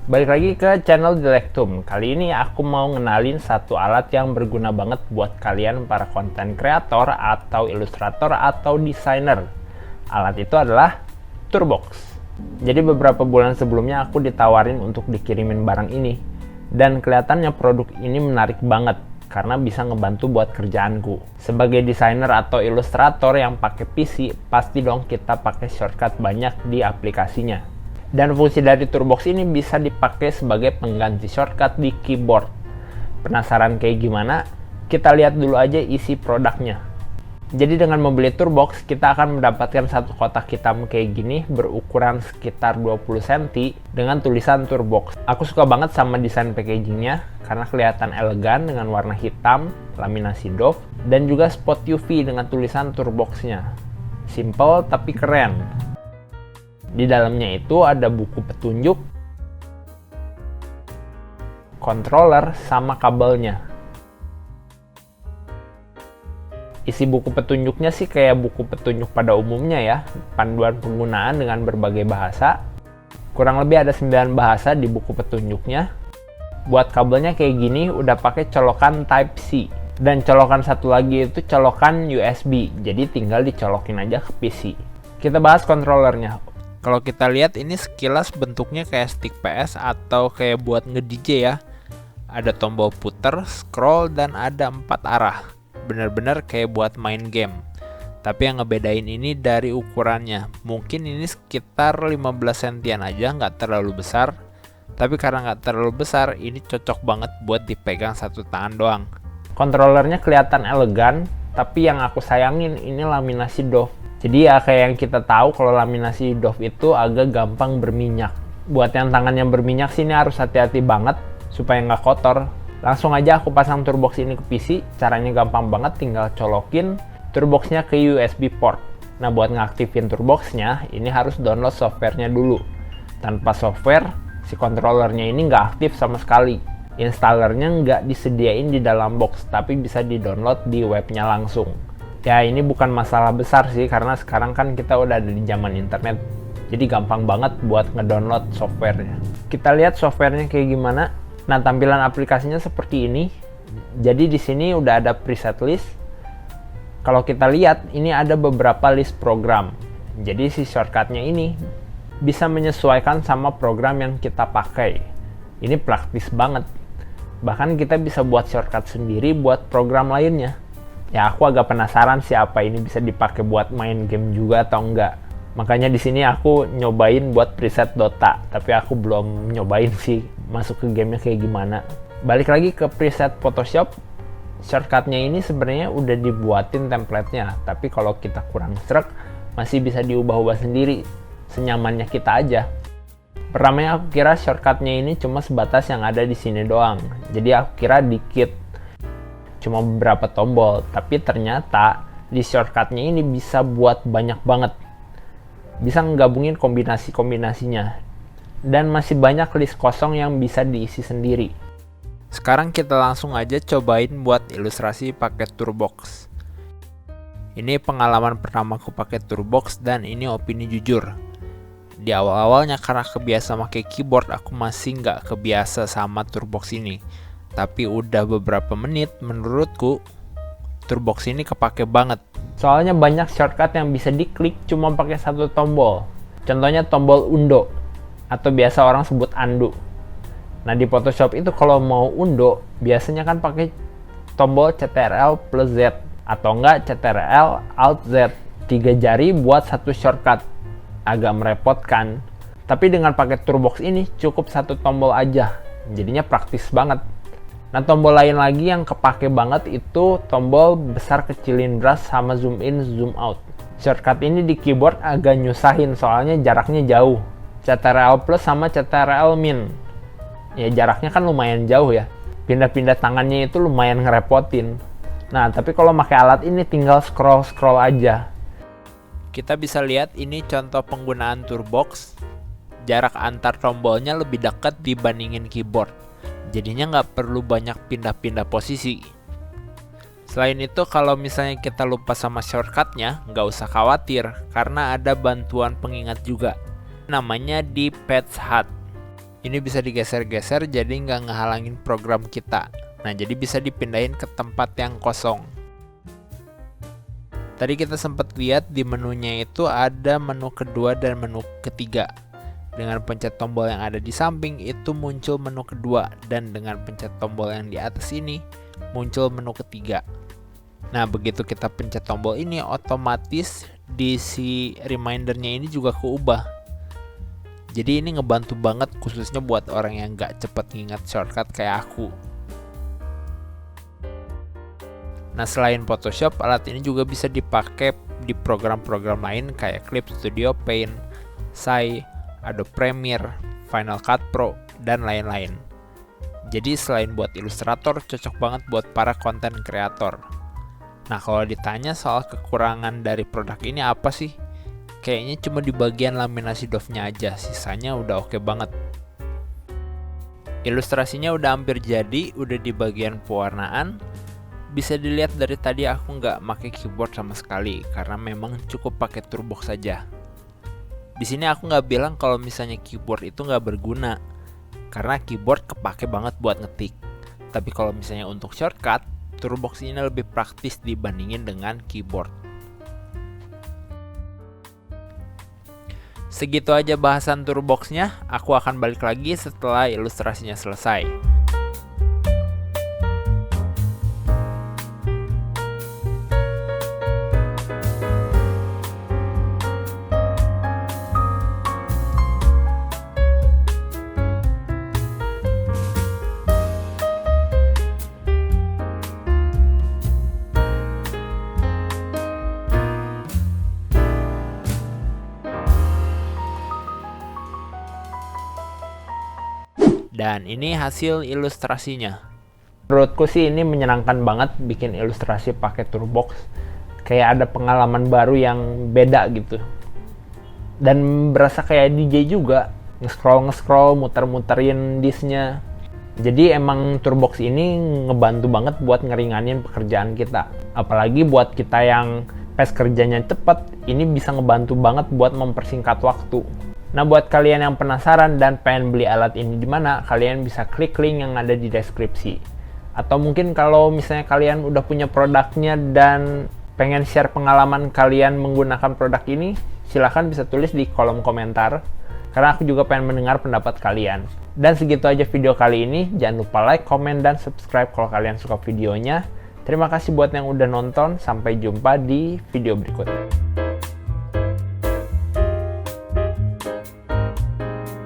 Balik lagi ke channel Dilectum. Kali ini aku mau ngenalin satu alat yang berguna banget buat kalian para konten kreator atau ilustrator atau desainer. Alat itu adalah Turbox. Jadi beberapa bulan sebelumnya aku ditawarin untuk dikirimin barang ini. Dan kelihatannya produk ini menarik banget karena bisa ngebantu buat kerjaanku. Sebagai desainer atau ilustrator yang pakai PC, pasti dong kita pakai shortcut banyak di aplikasinya. Dan fungsi dari Turbox ini bisa dipakai sebagai pengganti shortcut di keyboard. Penasaran kayak gimana? Kita lihat dulu aja isi produknya. Jadi dengan membeli Turbox, kita akan mendapatkan satu kotak hitam kayak gini berukuran sekitar 20 cm dengan tulisan Turbox. Aku suka banget sama desain packagingnya karena kelihatan elegan dengan warna hitam, laminasi doff, dan juga spot UV dengan tulisan Turbox-nya. Simple tapi keren. Di dalamnya itu ada buku petunjuk, controller, sama kabelnya. Isi buku petunjuknya sih kayak buku petunjuk pada umumnya ya, panduan penggunaan dengan berbagai bahasa. Kurang lebih ada 9 bahasa di buku petunjuknya. Buat kabelnya kayak gini udah pakai colokan Type-C. Dan colokan satu lagi itu colokan USB, jadi tinggal dicolokin aja ke PC. Kita bahas controllernya. Kalau kita lihat ini sekilas bentuknya kayak stick PS atau kayak buat nge-DJ ya. Ada tombol puter, scroll, dan ada 4 arah. Bener-bener kayak buat main game. Tapi yang ngebedain ini dari ukurannya. Mungkin ini sekitar 15 sentian aja, nggak terlalu besar. Tapi karena nggak terlalu besar, ini cocok banget buat dipegang satu tangan doang. Controllernya kelihatan elegan, tapi yang aku sayangin ini laminasi doff. Jadi ya kayak yang kita tahu kalau laminasi doff itu agak gampang berminyak. Buat yang tangannya berminyak sih ini harus hati-hati banget supaya nggak kotor. Langsung aja aku pasang Turbox ini ke PC. Caranya gampang banget, tinggal colokin Turbox-nya ke USB port. Nah buat ngaktifin Turbox-nya ini harus download software-nya dulu. Tanpa software, si controllernya ini nggak aktif sama sekali. Installernya nggak disediain di dalam box, tapi bisa di-download di webnya langsung. Ya ini bukan masalah besar sih karena sekarang kan kita udah ada di zaman internet. Jadi gampang banget buat ngedownload softwarenya. Kita lihat softwarenya kayak gimana. Nah tampilan aplikasinya seperti ini. Jadi di sini udah ada preset list. Kalau kita lihat ini ada beberapa list program. Jadi si shortcutnya ini bisa menyesuaikan sama program yang kita pakai. Ini praktis banget. Bahkan kita bisa buat shortcut sendiri buat program lainnya. Ya aku agak penasaran sih apa ini bisa dipakai buat main game juga atau enggak. Makanya di sini aku nyobain buat preset Dota, tapi aku belum nyobain sih masuk ke gamenya kayak gimana. Balik lagi ke preset Photoshop, shortcutnya ini sebenarnya udah dibuatin template-nya, tapi kalau kita kurang sreg masih bisa diubah-ubah sendiri, senyamannya kita aja. Pertamanya aku kira shortcutnya ini cuma sebatas yang ada di sini doang, jadi aku kira dikit. Cuma beberapa tombol, tapi ternyata di shortcutnya ini bisa buat banyak banget. Bisa ngegabungin kombinasi-kombinasinya. Dan masih banyak list kosong yang bisa diisi sendiri. Sekarang kita langsung aja cobain buat ilustrasi pakai Turbox. Ini pengalaman pertamaku pakai Turbox dan ini opini jujur. Di awal-awalnya karena kebiasa pakai keyboard, aku masih nggak kebiasa sama Turbox ini. Tapi udah beberapa menit, menurutku Turbox ini kepake banget. Soalnya banyak shortcut yang bisa diklik cuma pakai satu tombol. Contohnya tombol undo atau biasa orang sebut undo. Nah di Photoshop itu kalau mau undo biasanya kan pakai tombol Ctrl plus Z atau enggak Ctrl Alt Z. 3 jari buat satu shortcut. Agak merepotkan. Tapi dengan pakai Turbox ini cukup satu tombol aja. Jadinya praktis banget. Nah tombol lain lagi yang kepake banget itu tombol besar kecilin brush sama zoom in zoom out. Shortcut ini di keyboard agak nyusahin soalnya jaraknya jauh. Ctrl plus sama Ctrl min. Ya jaraknya kan lumayan jauh ya. Pindah-pindah tangannya itu lumayan ngerepotin. Nah tapi kalau pakai alat ini tinggal scroll aja. Kita bisa lihat ini contoh penggunaan Turbox. Jarak antar tombolnya lebih dekat dibandingin keyboard. Jadinya nggak perlu banyak pindah-pindah posisi. Selain itu, kalau misalnya kita lupa sama shortcutnya, nggak usah khawatir, karena ada bantuan pengingat juga. Namanya di Pets Hut. Ini bisa digeser-geser jadi nggak ngehalangin program kita. Nah, jadi bisa dipindahin ke tempat yang kosong. Tadi kita sempat lihat di menunya itu ada menu kedua dan menu ketiga. Dengan pencet tombol yang ada di samping itu muncul menu kedua, dan dengan pencet tombol yang di atas ini muncul menu ketiga. Nah, begitu kita pencet tombol ini, otomatis di si remindernya ini juga keubah. Jadi ini ngebantu banget khususnya buat orang yang nggak cepet ngingat shortcut kayak aku. Nah, selain Photoshop, alat ini juga bisa dipakai di program-program lain kayak Clip Studio Paint, Sai, Adobe Premiere, Final Cut Pro, dan lain-lain. Jadi selain buat ilustrator, cocok banget buat para konten kreator. Nah, kalau ditanya soal kekurangan dari produk ini apa sih? Kayaknya cuma di bagian laminasi doff-nya aja, sisanya udah oke banget. Ilustrasinya udah hampir jadi, udah di bagian pewarnaan. Bisa dilihat dari tadi aku nggak pakai keyboard sama sekali, karena memang cukup pakai Turbox saja. Di sini aku nggak bilang kalau misalnya keyboard itu nggak berguna, karena keyboard kepake banget buat ngetik. Tapi kalau misalnya untuk shortcut, Turbox ini lebih praktis dibandingin dengan keyboard. Segitu aja bahasan Turbox-nya, aku akan balik lagi setelah ilustrasinya selesai. Dan ini hasil ilustrasinya. Menurutku sih ini menyenangkan banget bikin ilustrasi pakai Turbox. Kayak ada pengalaman baru yang beda gitu. Dan berasa kayak DJ juga. Nge-scroll, muter-muterin disknya. Jadi emang Turbox ini ngebantu banget buat ngeringanin pekerjaan kita. Apalagi buat kita yang pas kerjanya cepet, ini bisa ngebantu banget buat mempersingkat waktu. Nah, buat kalian yang penasaran dan pengen beli alat ini di mana, kalian bisa klik link yang ada di deskripsi. Atau mungkin kalau misalnya kalian udah punya produknya dan pengen share pengalaman kalian menggunakan produk ini, silahkan bisa tulis di kolom komentar. Karena aku juga pengen mendengar pendapat kalian. Dan segitu aja video kali ini. Jangan lupa like, komen, dan subscribe kalau kalian suka videonya. Terima kasih buat yang udah nonton. Sampai jumpa di video berikutnya.